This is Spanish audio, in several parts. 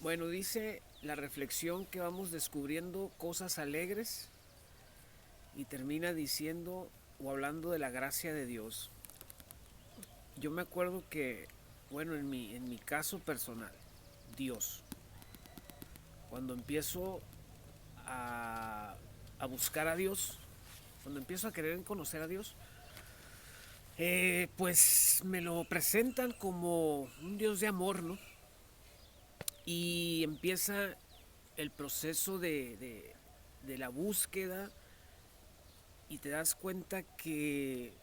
Bueno, dice la reflexión que vamos descubriendo cosas alegres y termina diciendo o hablando de la gracia de Dios. Yo me acuerdo que, bueno, en mi caso personal, Dios, cuando empiezo a, a buscar a Dios, cuando empiezo a querer conocer a Dios, pues me lo presentan como un Dios de amor, ¿no? Y empieza el proceso de la búsqueda y te das cuenta que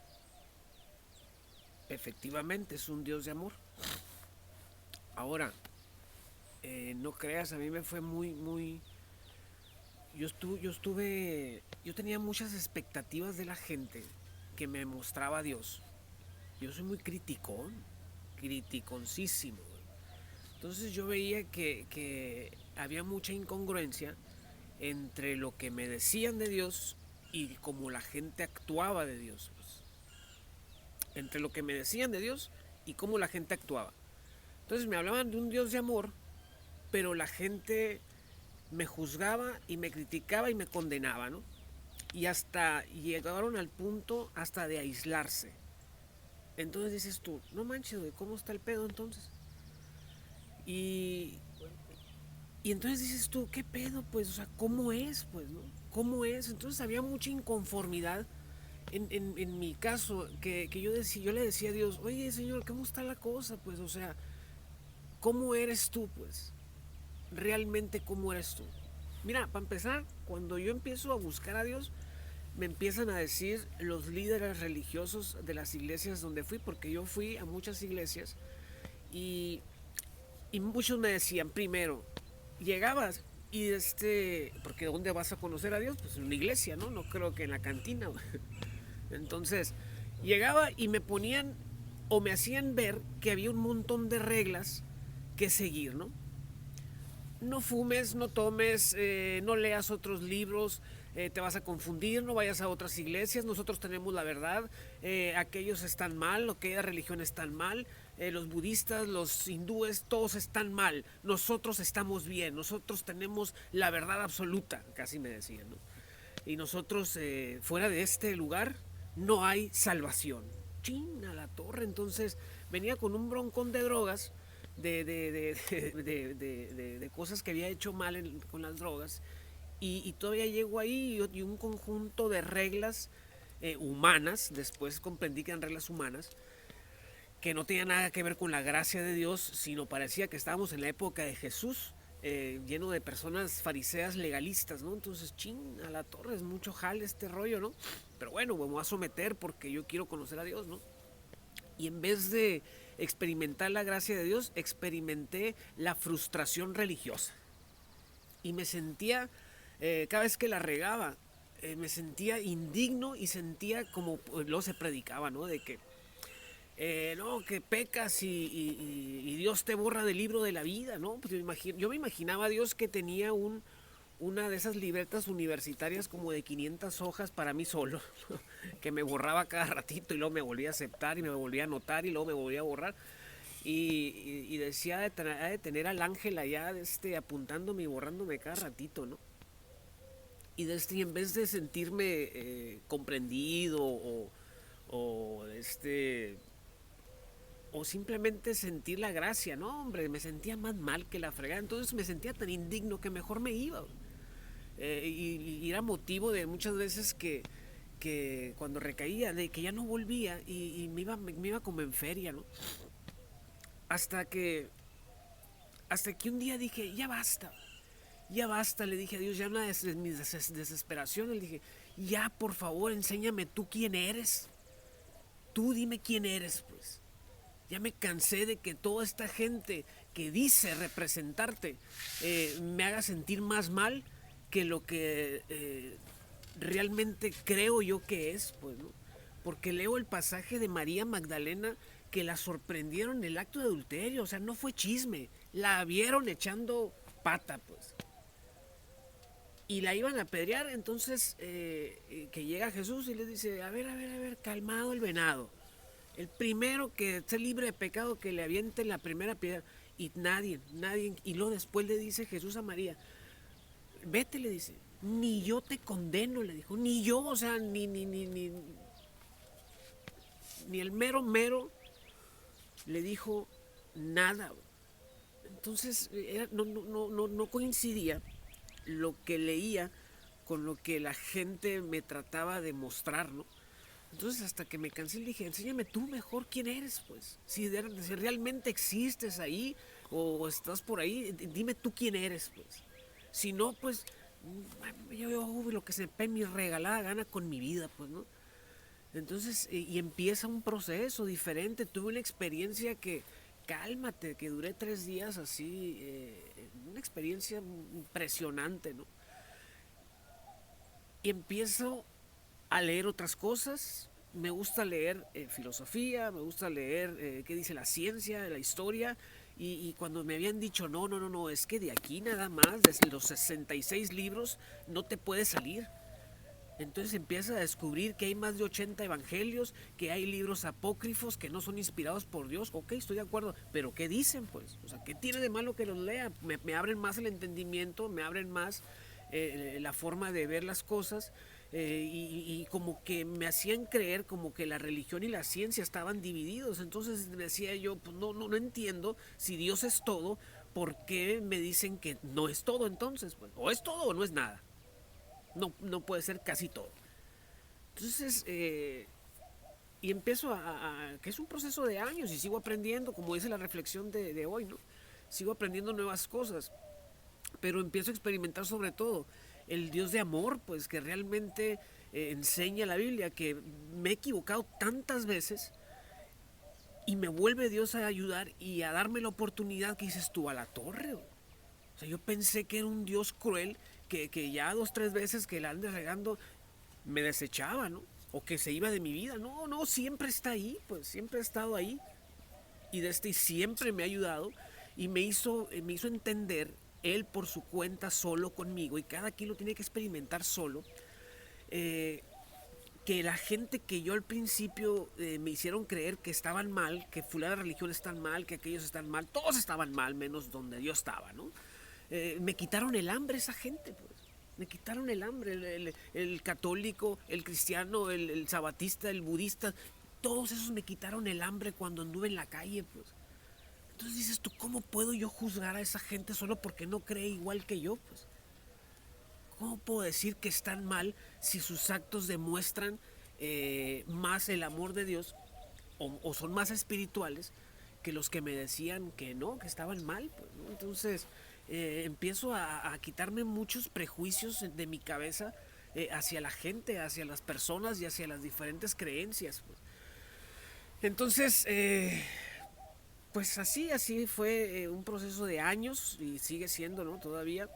efectivamente es un Dios de amor. Ahora, no creas, a mí me fue muy. Yo tenía muchas expectativas de la gente que me mostraba a Dios. Yo soy muy criticón, criticoncísimo. Entonces yo veía que había mucha incongruencia entre lo que me decían de Dios y cómo la gente actuaba de Dios. Pues. Entre lo que me decían de Dios y cómo la gente actuaba. Entonces me hablaban de un Dios de amor, pero la gente me juzgaba y me criticaba y me condenaba, ¿no? Y hasta llegaron al punto hasta de aislarse. Entonces dices tú, no manches, güey, ¿cómo está el pedo entonces? Y, y entonces dices tú, ¿qué pedo? Pues, o sea, ¿cómo es? Pues, ¿no? ¿Cómo es? Entonces había mucha inconformidad en mi caso, que yo le decía a Dios, oye, Señor, ¿cómo está la cosa? Pues, o sea, ¿cómo eres tú? Pues, realmente, ¿cómo eres tú? Mira, para empezar, cuando yo empiezo a buscar a Dios, me empiezan a decir los líderes religiosos de las iglesias donde fui, porque yo fui a muchas iglesias y, y muchos me decían, primero, llegabas y porque ¿dónde vas a conocer a Dios? Pues en una iglesia, ¿no? No creo que en la cantina. Entonces, llegaba y me ponían o me hacían ver que había un montón de reglas que seguir, ¿no? No fumes, no tomes, no leas otros libros, te vas a confundir, no vayas a otras iglesias, nosotros tenemos la verdad, aquellos están mal, aquella religión están mal, los budistas, los hindúes, todos están mal, nosotros estamos bien, nosotros tenemos la verdad absoluta, casi me decían, ¿no? Y nosotros, fuera de este lugar, no hay salvación. Chin, a la torre. Entonces venía con un broncón de drogas, de cosas que había hecho mal con las drogas. Y todavía llego ahí y un conjunto de reglas humanas, después comprendí que eran reglas humanas, que no tenía nada que ver con la gracia de Dios, sino parecía que estábamos en la época de Jesús, lleno de personas fariseas legalistas, ¿no? Entonces, ching, a la torre, es mucho jale este rollo, ¿no? Pero bueno, me voy a someter porque yo quiero conocer a Dios, ¿no? Y en vez de experimentar la gracia de Dios, experimenté la frustración religiosa. Y me sentía, cada vez que la regaba, me sentía indigno y sentía como luego se predicaba, ¿no? De que no, que pecas y Dios te borra del libro de la vida, ¿no? Pues yo me imaginaba a Dios que tenía una de esas libretas universitarias como de 500 hojas para mí solo, que me borraba cada ratito y luego me volvía a aceptar y me volvía a anotar y luego me volvía a borrar. Y decía de tener al ángel allá apuntándome y borrándome cada ratito, ¿no? Y en vez de sentirme comprendido o o simplemente sentir la gracia, no, hombre, me sentía más mal que la fregada, entonces me sentía tan indigno que mejor me iba. Y era motivo de muchas veces que cuando recaía, de que ya no volvía y me iba como en feria, ¿no? Hasta que, hasta que un día dije, ya basta, le dije a Dios, ya una de mis desesperación, le dije, ya por favor, enséñame tú quién eres, tú dime quién eres, pues. Ya me cansé de que toda esta gente que dice representarte me haga sentir más mal que lo que realmente creo yo que es, pues, ¿no? Porque leo el pasaje de María Magdalena que la sorprendieron en el acto de adulterio, o sea, no fue chisme, la vieron echando pata, pues. Y la iban a apedrear, entonces que llega Jesús y les dice, a ver, calmado el venado. El primero que esté libre de pecado que le aviente la primera piedra. Y nadie, y luego después le dice Jesús a María, vete, le dice, ni yo te condeno, le dijo, ni yo, o sea, ni el mero mero le dijo nada. Entonces no coincidía lo que leía con lo que la gente me trataba de mostrar, ¿no? Entonces hasta que me cansé le dije, enséñame tú mejor quién eres, pues. Si realmente existes ahí o estás por ahí, dime tú quién eres, pues. Si no, pues yo hago lo que se me mi regalada gana con mi vida, pues, ¿no? Entonces, y empieza un proceso diferente. Tuve una experiencia que, cálmate, que duré 3 días así, una experiencia impresionante, ¿no? Y empiezo a leer otras cosas. Me gusta leer filosofía, me gusta leer qué dice la ciencia, la historia. Y cuando me habían dicho, no, es que de aquí nada más, desde los 66 libros, no te puedes salir. Entonces empiezas a descubrir que hay más de 80 evangelios, que hay libros apócrifos que no son inspirados por Dios. Ok, estoy de acuerdo, pero ¿qué dicen, pues? O sea, ¿qué tiene de malo que los lea? Me abren más el entendimiento, me abren más la forma de ver las cosas. Y como que me hacían creer como que la religión y la ciencia estaban divididos. Entonces decía yo, pues no entiendo, si Dios es todo, ¿por qué me dicen que no es todo entonces? Pues, o es todo o no es nada. No puede ser casi todo. Entonces, y empiezo que es un proceso de años y sigo aprendiendo, como dice la reflexión de hoy, ¿no? Sigo aprendiendo nuevas cosas, pero empiezo a experimentar sobre todo el Dios de amor, pues que realmente enseña la Biblia, que me he equivocado tantas veces y me vuelve Dios a ayudar y a darme la oportunidad que dices tú a la torre. O sea, yo pensé que era un Dios cruel que ya 2, 3 veces que la ande regando me desechaba, ¿no? O que se iba de mi vida. No, siempre está ahí, pues siempre ha estado ahí. Y siempre me ha ayudado y me hizo entender él por su cuenta solo conmigo y cada quien lo tiene que experimentar solo. eh, que la gente que yo al principio me hicieron creer que estaban mal, que fulana religión están mal, que aquellos están mal, todos estaban mal menos donde yo estaba, ¿no? Me quitaron el hambre esa gente, pues. Me quitaron el hambre, el católico, el cristiano, el sabatista, el budista, todos esos me quitaron el hambre cuando anduve en la calle, pues. Entonces dices tú, ¿cómo puedo yo juzgar a esa gente solo porque no cree igual que yo, pues? ¿Cómo puedo decir que están mal si sus actos demuestran más el amor de Dios o son más espirituales que los que me decían que no, que estaban mal? Pues, ¿no? Entonces empiezo a quitarme muchos prejuicios de mi cabeza hacia la gente, hacia las personas y hacia las diferentes creencias. Pues. Entonces, pues así fue un proceso de años y sigue siendo, ¿no? Todavía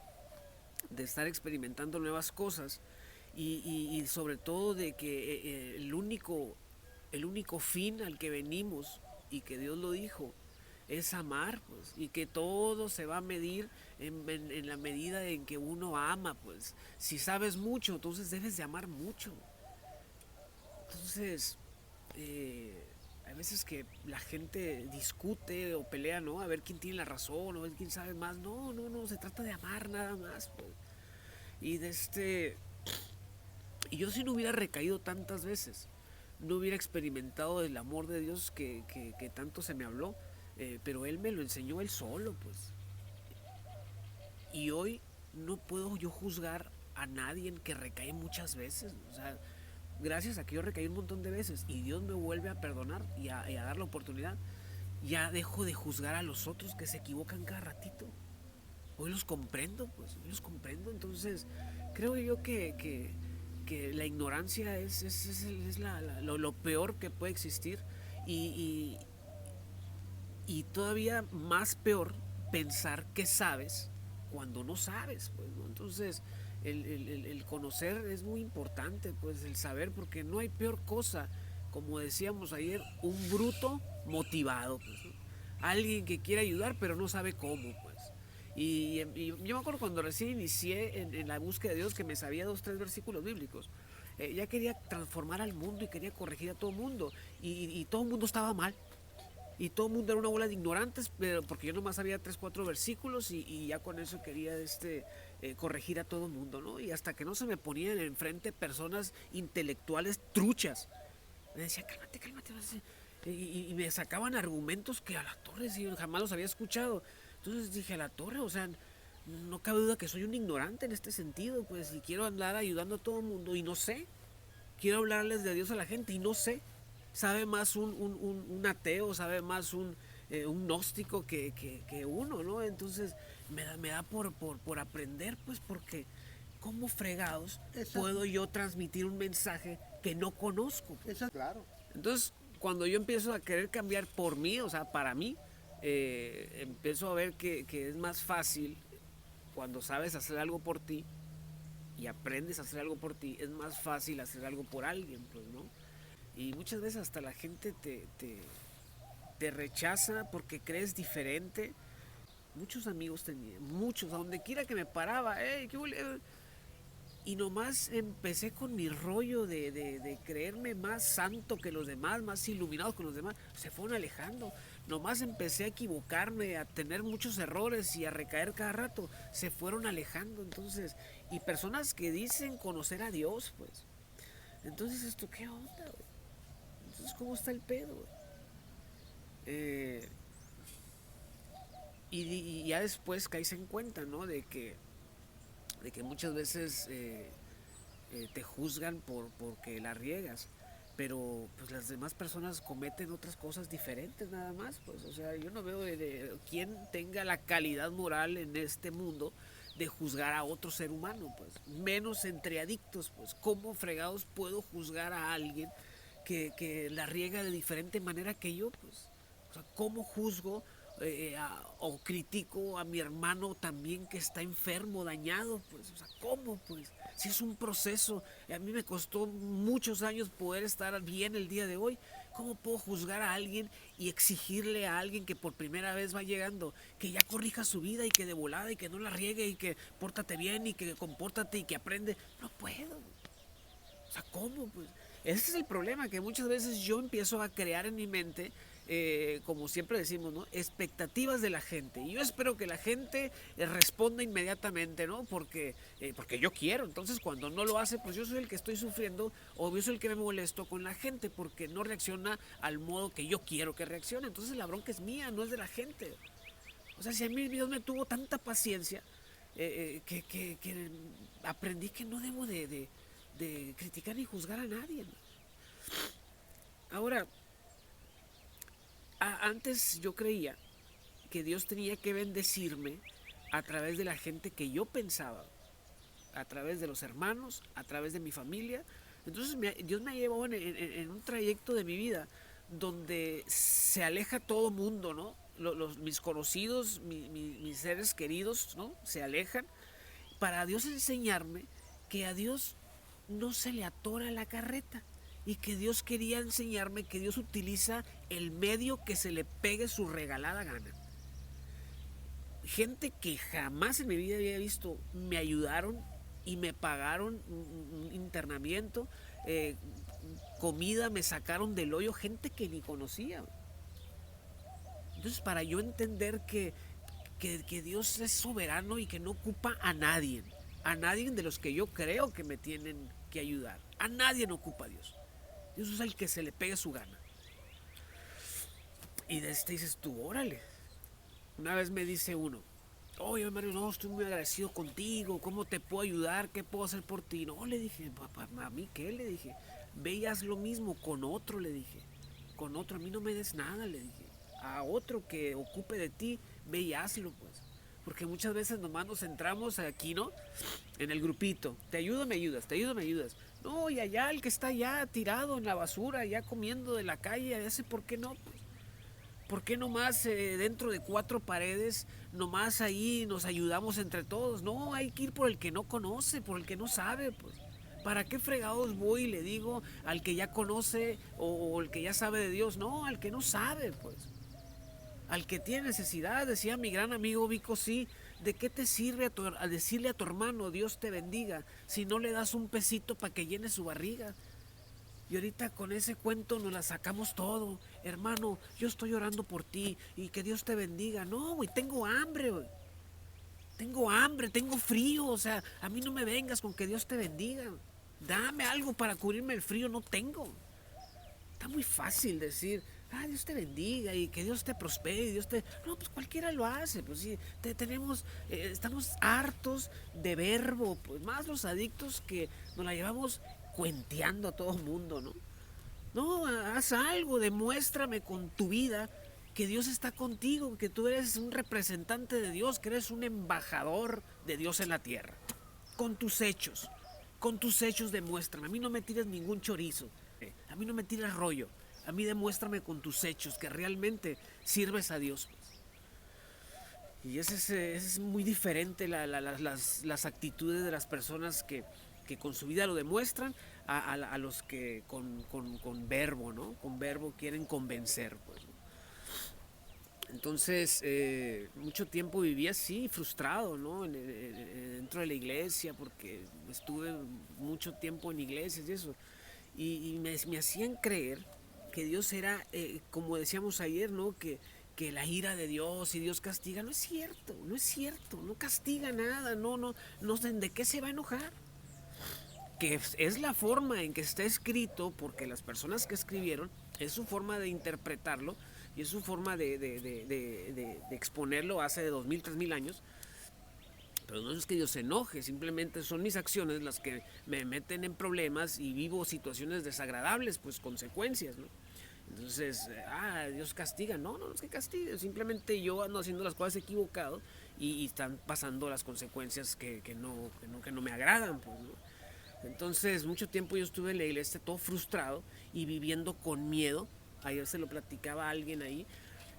de estar experimentando nuevas cosas y sobre todo de que el único fin al que venimos y que Dios lo dijo es amar, pues, y que todo se va a medir en la medida en que uno ama, pues. Si sabes mucho, entonces debes de amar mucho. Entonces, hay veces que la gente discute o pelea, ¿no? A ver quién tiene la razón o a ver quién sabe más. No, se trata de amar nada más, pues. Y y yo si no hubiera recaído tantas veces, no hubiera experimentado el amor de Dios que tanto se me habló, pero Él me lo enseñó Él solo, pues. Y hoy no puedo yo juzgar a nadie que recae muchas veces. O sea, gracias a que yo recaí un montón de veces y Dios me vuelve a perdonar y a dar la oportunidad, ya dejo de juzgar a los otros que se equivocan cada ratito. Hoy los comprendo, pues, hoy los comprendo. Entonces, creo yo que la ignorancia es lo peor que puede existir y, y todavía más peor pensar que sabes cuando no sabes, pues, ¿no? Entonces, el conocer es muy importante, pues, el saber, porque no hay peor cosa, como decíamos ayer, un bruto motivado, pues, ¿no? Alguien que quiere ayudar pero no sabe cómo, pues. Y yo me acuerdo cuando recién inicié en la búsqueda de Dios que me sabía 2, 3 versículos bíblicos. Ya quería transformar al mundo y quería corregir a todo el mundo. Y todo el mundo estaba mal. y todo el mundo era una bola de ignorantes, pero porque yo nomás sabía 3, 4 versículos y ya con eso quería corregir a todo el mundo, ¿no? Y hasta que no se me ponían enfrente personas intelectuales truchas, me decía, cálmate, cálmate, no sé. Y me sacaban argumentos que a la torre sí, jamás los había escuchado. Entonces dije, a la torre, o sea, no cabe duda que soy un ignorante en este sentido, pues, y quiero andar ayudando a todo el mundo y no sé. Quiero hablarles de Dios a la gente y no sé. Sabe más un ateo, sabe más un gnóstico que uno, ¿no? Entonces me da por aprender, pues, porque ¿cómo fregados puedo yo transmitir un mensaje que no conozco? Claro. Entonces, cuando yo empiezo a querer cambiar por mí, o sea, para mí, empiezo a ver que es más fácil cuando sabes hacer algo por ti y aprendes a hacer algo por ti, es más fácil hacer algo por alguien, pues, ¿no? Y muchas veces hasta la gente te rechaza porque crees diferente. Muchos amigos tenía, muchos, a donde quiera que me paraba, ¿qué huele? Y nomás empecé con mi rollo de creerme más santo que los demás, más iluminado que los demás. Se fueron alejando. Nomás empecé a equivocarme, a tener muchos errores y a recaer cada rato. Se fueron alejando. Entonces, y personas que dicen conocer a Dios, pues. Entonces, ¿esto qué onda, güey? Entonces, ¿cómo está el pedo, güey? Eh, y ya después caíse en cuenta, ¿no? De que muchas veces te juzgan porque la riegas, pero pues las demás personas cometen otras cosas diferentes nada más, pues, o sea, yo no veo de quién tenga la calidad moral en este mundo de juzgar a otro ser humano, pues, menos entre adictos, pues, ¿cómo fregados puedo juzgar a alguien que la riega de diferente manera que yo, pues? O sea, ¿cómo juzgo o critico a mi hermano también que está enfermo, dañado? Pues, o sea, ¿cómo? Pues, si es un proceso, a mí me costó muchos años poder estar bien el día de hoy. ¿Cómo puedo juzgar a alguien y exigirle a alguien que por primera vez va llegando que ya corrija su vida y que de volada y que no la riegue y que pórtate bien y que compórtate y que aprende? No puedo. O sea, ¿cómo? Pues ese es el problema, que muchas veces yo empiezo a crear en mi mente, como siempre decimos, ¿no? Expectativas de la gente. Y yo espero que la gente responda inmediatamente, ¿no? Porque yo quiero. Entonces, cuando no lo hace, pues yo soy el que estoy sufriendo o yo soy el que me molesto con la gente porque no reacciona al modo que yo quiero que reaccione. Entonces, la bronca es mía, no es de la gente. O sea, si a mí Dios me tuvo tanta paciencia, que aprendí que no debo de criticar ni juzgar a nadie, ¿no? Ahora, antes yo creía que Dios tenía que bendecirme a través de la gente que yo pensaba, a través de los hermanos, a través de mi familia. Entonces Dios me ha llevado en un trayecto de mi vida donde se aleja todo mundo, ¿no? Mis conocidos, mis seres queridos, ¿no? Se alejan para Dios enseñarme que a Dios no se le atora la carreta y que Dios quería enseñarme que Dios utiliza el medio que se le pegue su regalada gana. Gente que jamás en mi vida había visto me ayudaron y me pagaron un internamiento, comida, me sacaron del hoyo, gente que ni conocía. Entonces, para yo entender que Dios es soberano y que no ocupa a nadie de los que yo creo que me tienen que ayudar, a nadie no ocupa a Dios. Dios es el que se le pegue su gana. Y de este dices tú, órale. Una vez me dice uno, oye Mario, no, estoy muy agradecido contigo, ¿cómo te puedo ayudar? ¿Qué puedo hacer por ti? No, le dije, papá, ¿a mí qué? Le dije, ve y haz lo mismo con otro, le dije. Con otro, a mí no me des nada, le dije. A otro que ocupe de ti, ve y hazlo, pues. Porque muchas veces nomás nos centramos aquí, ¿no? En el grupito. Te ayudo, me ayudas, te ayudo, me ayudas. No, y allá el que está ya tirado en la basura, ya comiendo de la calle, ese, ¿por qué no? Pues, ¿por qué nomás dentro de 4 paredes, nomás ahí nos ayudamos entre todos? No, hay que ir por el que no conoce, por el que no sabe, pues. ¿Para qué fregados voy y le digo al que ya conoce o el que ya sabe de Dios? No, al que no sabe, pues. Al que tiene necesidad, decía mi gran amigo Vico, sí, ¿de qué te sirve a decirle a tu hermano Dios te bendiga si no le das un pesito para que llene su barriga? Y ahorita con ese cuento nos la sacamos todo. Hermano, yo estoy orando por ti y que Dios te bendiga. No, güey, tengo hambre, güey. Tengo hambre, tengo frío. O sea, a mí no me vengas con que Dios te bendiga. Dame algo para cubrirme el frío, no tengo. Está muy fácil decir, Dios te bendiga y que Dios te prospere y Dios te... No, pues cualquiera lo hace, pues sí, estamos hartos de verbo, pues más los adictos que nos la llevamos cuenteando a todo el mundo, ¿no? No, haz algo, demuéstrame con tu vida que Dios está contigo, que tú eres un representante de Dios, que eres un embajador de Dios en la tierra. Con con tus hechos demuéstrame. A mí no me tires ningún chorizo, a mí no me tires rollo. A mí demuéstrame con tus hechos que realmente sirves a Dios. Y ese es muy diferente las actitudes de las personas que con su vida lo demuestran a los que con verbo, ¿no? Con verbo quieren convencer, pues. Entonces, mucho tiempo viví así, frustrado, ¿no? Dentro de la iglesia, porque estuve mucho tiempo en iglesias y eso. Y me hacían creer que Dios era, como decíamos ayer, ¿no? Que la ira de Dios y Dios castiga. No es cierto, no es cierto, no castiga nada, no sé de qué se va a enojar. Que es la forma en que está escrito, porque las personas que escribieron, es su forma de interpretarlo y es su forma de exponerlo hace 2000, 3000 años. Pero no es que Dios se enoje, simplemente son mis acciones las que me meten en problemas y vivo situaciones desagradables, pues consecuencias, ¿no? Entonces, Dios castiga. No es que castigue, simplemente yo ando haciendo las cosas equivocado y están pasando las consecuencias que no me agradan, pues, ¿no? Entonces, mucho tiempo yo estuve en la iglesia todo frustrado y viviendo con miedo. Ayer se lo platicaba a alguien ahí.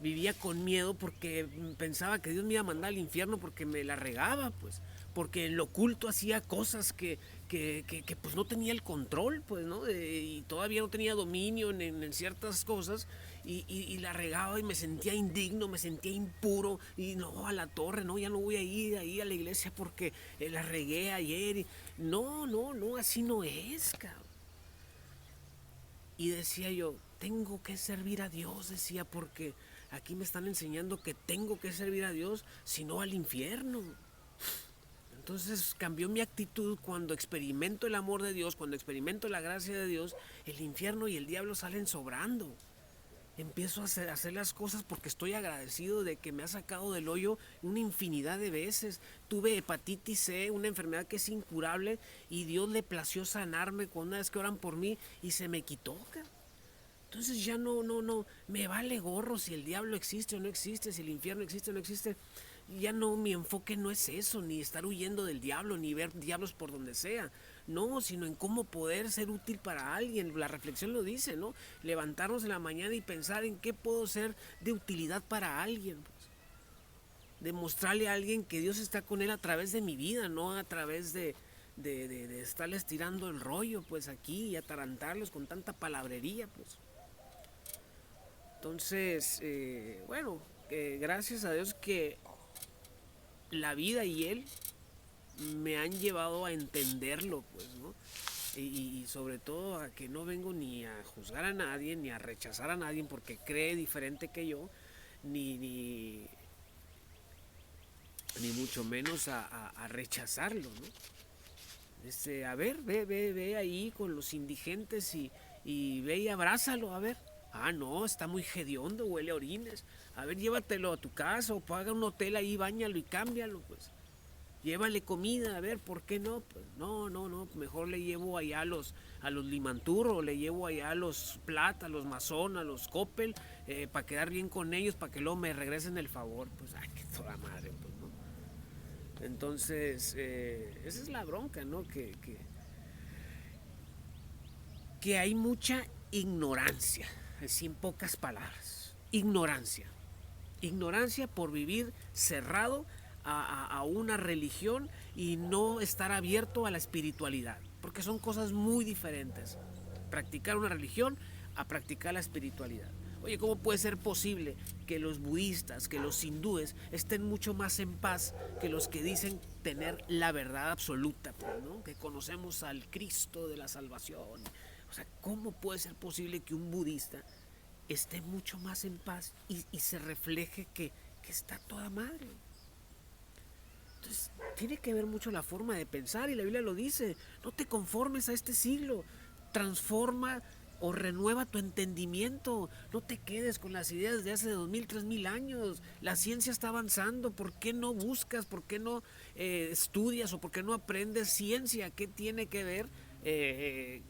Vivía con miedo porque pensaba que Dios me iba a mandar al infierno porque me la regaba, pues. Porque en lo oculto hacía cosas que pues no tenía el control, pues, ¿no? Y todavía no tenía dominio en ciertas cosas y la regaba y me sentía indigno, me sentía impuro y no, a la torre, no, ya no voy a ir ahí a la iglesia porque la regué ayer. No, así no es, cabrón. Y decía yo, tengo que servir a Dios, decía, porque aquí me están enseñando que tengo que servir a Dios, si no al infierno. Entonces cambió mi actitud cuando experimento el amor de Dios, cuando experimento la gracia de Dios, el infierno y el diablo salen sobrando. Empiezo a hacer las cosas porque estoy agradecido de que me ha sacado del hoyo una infinidad de veces. Tuve hepatitis C, una enfermedad que es incurable, y Dios le plació sanarme con una vez que oran por mí y se me quitó. Entonces ya no, me vale gorro si el diablo existe o no existe, si el infierno existe o no existe. Ya no, mi enfoque no es eso, ni estar huyendo del diablo, ni ver diablos por donde sea. No, sino en cómo poder ser útil para alguien. La reflexión lo dice, ¿no? Levantarnos en la mañana y pensar en qué puedo ser de utilidad para alguien. Pues. Demostrarle a alguien que Dios está con él a través de mi vida, no a través de estarles tirando el rollo, pues aquí y atarantarlos con tanta palabrería, pues. Entonces, bueno, gracias a Dios que la vida y Él me han llevado a entenderlo, pues, ¿no? Y sobre todo a que no vengo ni a juzgar a nadie, ni a rechazar a nadie porque cree diferente que yo, ni mucho menos a rechazarlo, ¿no? A ver, ve ahí con los indigentes y ve y abrázalo, a ver. No, está muy hediondo, huele a orines. A ver, llévatelo a tu casa o paga un hotel ahí, báñalo y cámbialo, pues. Llévale comida, a ver, ¿por qué no? Pues no, mejor le llevo allá a los Limantur, o le llevo allá a los Plata, a los Mazón, a los Coppel, para quedar bien con ellos, para que luego me regresen el favor. Pues, qué toda madre, pues, ¿no? Entonces, esa es la bronca, ¿no? Que hay mucha ignorancia, así en pocas palabras. Ignorancia. Ignorancia por vivir cerrado a una religión y no estar abierto a la espiritualidad. Porque son cosas muy diferentes. Practicar una religión a practicar la espiritualidad. Oye, ¿cómo puede ser posible que los budistas, que los hindúes estén mucho más en paz que los que dicen tener la verdad absoluta, pues, ¿no? Que conocemos al Cristo de la salvación? O sea, ¿cómo puede ser posible que un budista esté mucho más en paz y se refleje que está toda madre? Entonces, tiene que ver mucho la forma de pensar, y la Biblia lo dice: no te conformes a este siglo, transforma o renueva tu entendimiento, no te quedes con las ideas de hace 2000, 3000 años. La ciencia está avanzando, ¿por qué no buscas, por qué no estudias o por qué no aprendes ciencia? ¿Qué tiene que ver que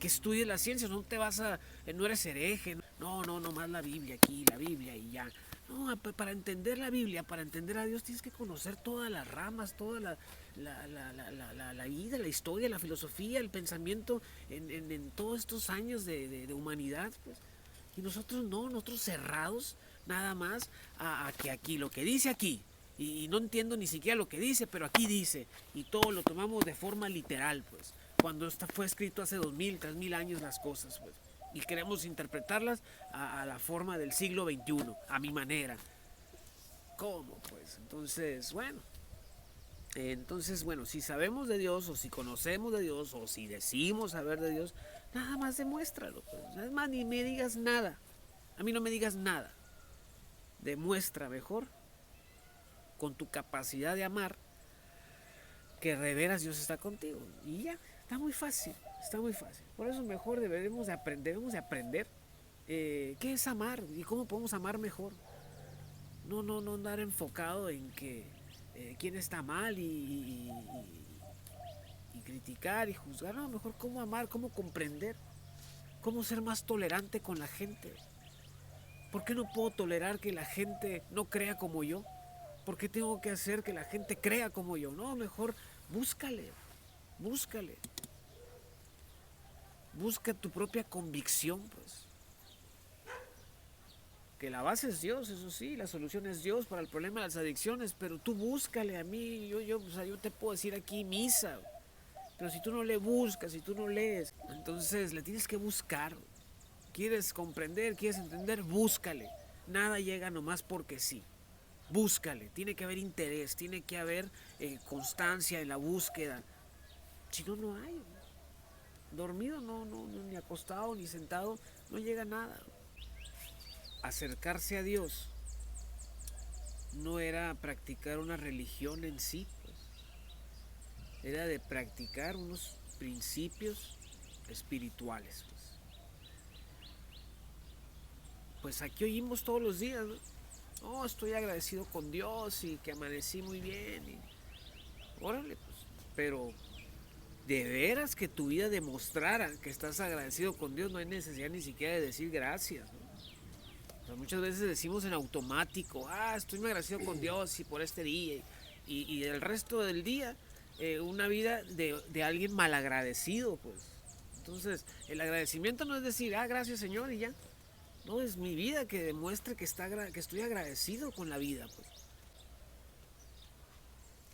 estudies la ciencia? No te vas a, no eres hereje, no más la Biblia aquí, la Biblia y ya. No, para entender la Biblia, para entender a Dios, tienes que conocer todas las ramas, toda la vida, la historia, la filosofía, el pensamiento en todos estos años de humanidad. Pues. Y nosotros no, nosotros cerrados nada más a que aquí, lo que dice aquí, y no entiendo ni siquiera lo que dice, pero aquí dice, y todo lo tomamos de forma literal, pues, cuando fue escrito hace 2000, 3000 años las cosas, pues. Y queremos interpretarlas a la forma del siglo XXI, a mi manera. ¿Cómo? Pues entonces, si sabemos de Dios, o si conocemos de Dios, o si decimos saber de Dios, nada más demuéstralo. Pues. Es más, ni me digas nada. A mí no me digas nada. Demuestra mejor, con tu capacidad de amar, que de veras Dios está contigo. Y ya, está muy fácil, está muy fácil. Por eso mejor debemos de aprender qué es amar y cómo podemos amar mejor. No andar enfocado en que quién está mal y criticar y juzgar. No, mejor cómo amar, cómo comprender, cómo ser más tolerante con la gente. ¿Por qué no puedo tolerar que la gente no crea como yo? ¿Por qué tengo que hacer que la gente crea como yo? No, mejor búscale, búscale. Busca tu propia convicción, pues. Que la base es Dios, eso sí, la solución es Dios para el problema de las adicciones, pero tú búscale. A mí, yo te puedo decir aquí misa, pero si tú no le buscas, si tú no lees, entonces le tienes que buscar. ¿Quieres comprender, quieres entender? Búscale. Nada llega nomás porque sí. Búscale, tiene que haber interés, tiene que haber constancia en la búsqueda. Si no, no hay. Dormido, ni acostado, ni sentado, no llega nada. Acercarse a Dios no era practicar una religión en sí, pues. Era de practicar unos principios espirituales. Pues aquí oímos todos los días, ¿no? Oh, estoy agradecido con Dios y que amanecí muy bien. Y órale, pues. Pero de veras que tu vida demostrara que estás agradecido con Dios, no hay necesidad ni siquiera de decir gracias, ¿no? O sea, muchas veces decimos en automático: estoy muy agradecido con Dios y por este día. Y el resto del día, una vida de alguien malagradecido, pues. Entonces, el agradecimiento no es decir: gracias Señor y ya. No, es mi vida que demuestre que estoy agradecido con la vida, pues.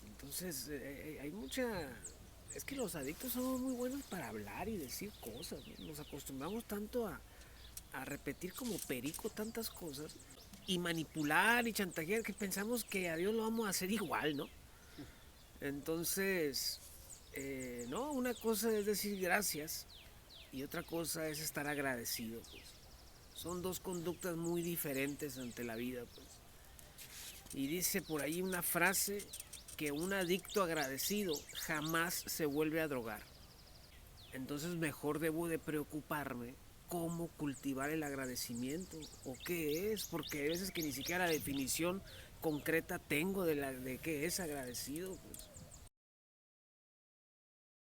Entonces, hay mucha... Es que los adictos somos muy buenos para hablar y decir cosas, ¿no? Nos acostumbramos tanto a repetir como perico tantas cosas y manipular y chantajear que pensamos que a Dios lo vamos a hacer igual, ¿no? Entonces, no, una cosa es decir gracias y otra cosa es estar agradecido, pues. Son dos conductas muy diferentes ante la vida, pues. Y dice por ahí una frase que un adicto agradecido jamás se vuelve a drogar. Entonces mejor debo de preocuparme cómo cultivar el agradecimiento o qué es, porque hay veces que ni siquiera la definición concreta tengo de qué es agradecido, pues.